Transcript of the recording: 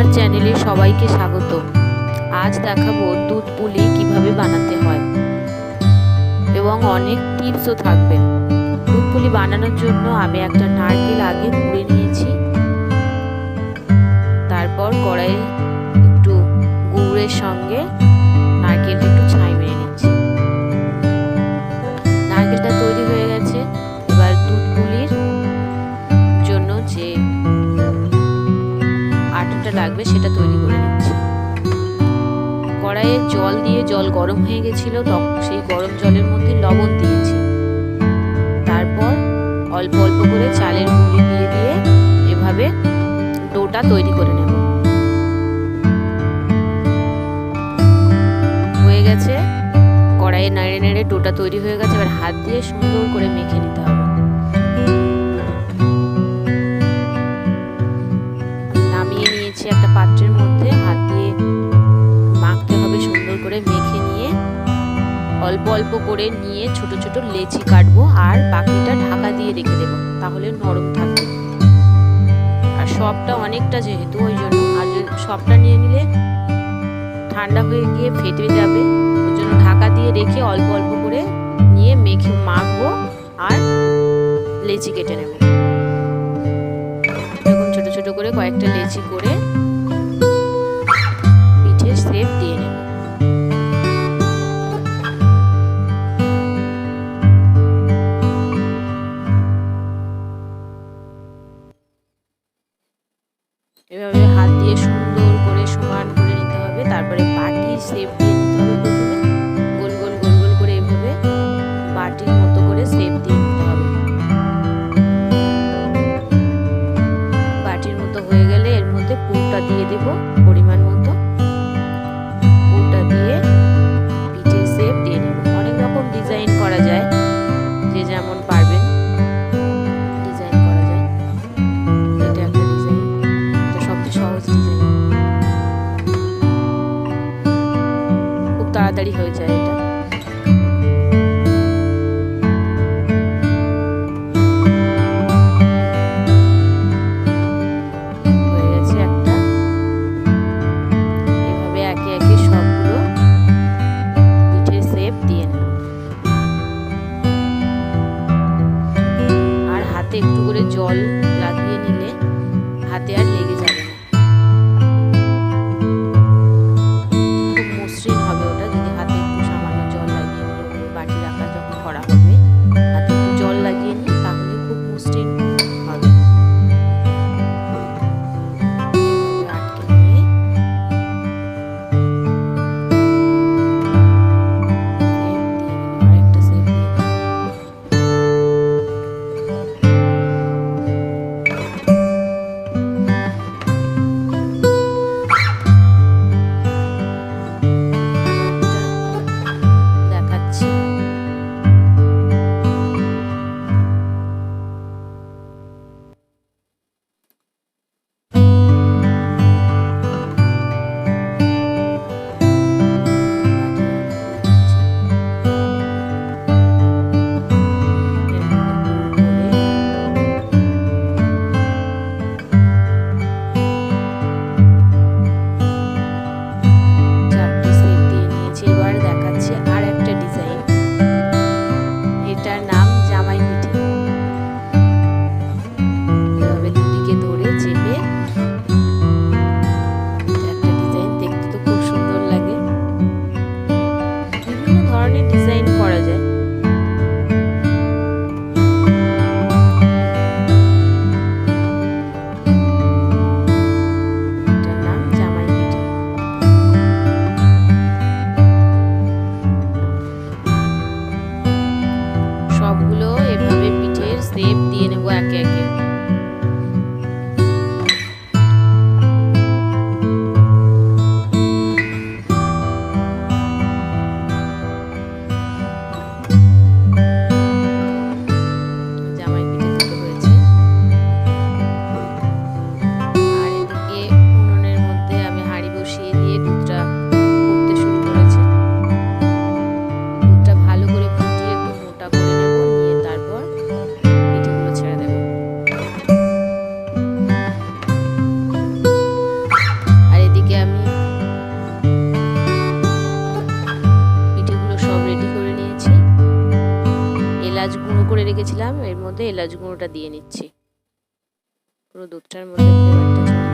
আমার চ্যানেলে সবাইকে স্বাগত। আজ দেখাবো দুধ পুলি কিভাবে বানাতে হয় এবং অনেক টিপসও থাকবে। দুধ পুলি বানানোর জন্য আমি একটা নারকেল আগে কুড়ে নিয়েছি, তারপর কড়াইয়ে একটু গুড়ের সঙ্গে নারকেলটা একটু ছাই মেরে নিচ্ছি। নারকেলটা তৈরি হয়ে গেছে। এবার দুধ পুলির জন্য যে আটাটা লাগবে সেটা তৈরি করে নিচ্ছি। কড়াইয়ে জল দিয়ে জল গরম হয়ে গেছিল, তখন সেই গরম জলের মধ্যে লবণ দিয়েছি। তারপর অল্প অল্প করে চালের গুঁড়ি দিয়ে দিয়ে এভাবে ডোটা তৈরি করে নেব। হয়ে গেছে, কড়াইয়ে নেড়ে নেড়ে ডোটা তৈরি হয়ে গেছে। এবার হাত দিয়ে সুন্দর করে মেখে নিতে হবে। নামিয়ে নিয়েছি একটা পাত্রের মধ্যে, হাত দিয়ে মাখতে হবে সুন্দর করে। মেখে নিয়ে অল্প অল্প করে নিয়ে ছোট ছোট লেচি কাটবো আর বাকিটা ঢাকা দিয়ে রেখে দেবো, তাহলে নরম থাকবে। আর সবটা অনেকটা যেহেতু, ওই জন্য আর যদি সবটা নিয়ে নিলে ঠান্ডা হয়ে গিয়ে ফেটে যাবে, ওই জন্য ঢাকা দিয়ে রেখে অল্প অল্প করে নিয়ে মেখে মাখবো আর লেচি কেটে নেব। এরকম ছোট ছোট করে কয়েকটা লেচি করে পিঠের শেপ দিয়ে নেব। এভাবে হাত দিয়ে সুন্দর করে সমান করে নিতে হবে। তারপরে বাটির শেপ দিয়ে নিতে হবে। প্রথমে গোল গোল গোল গোল করে এভাবে বাটির মতো করে শেপ দিয়ে নিতে হবে। বাটির মতো হয়ে গেলে এর মধ্যে পুরটা দিয়ে দেব পরিমাণ মতো। পুরটা দিয়ে পিঠের শেপ দিয়ে নেব। অনেক রকম ডিজাইন করা যায়, যে যেমন পারবেন ডিজাইন করা যায়। এটা একটা ডিজাইন, এটা সবচেয়ে সহজ ডিজাইন, খুব তাড়াতাড়ি হয়ে যায় এটা। হয়ে গেছে একটা। এভাবে একে একে সবগুলো পিঠের শেপ দিয়ে নেব। আর হাতে একটু করে জল লাগিয়ে নিলে হাতে আর লেগে যাবে না। খুব মসৃণ হবে ওটা যদি হাতে একটু সামান্য জল লাগিয়ে নিলে। বাটি রাখা যখন করা হবে হাতে একটু জল লাগিয়ে নিই, তাহলে খুব মসৃণ হবে। এভাবে আটকে নিয়ে আরেকটা শেপ দিয়ে দিলাম। রেখেছিলাম এর মধ্যে এলাচ গুঁড়োটা দিয়ে নিচ্ছি। পুরো দুধটার মধ্যে ফ্লেভারটা চলে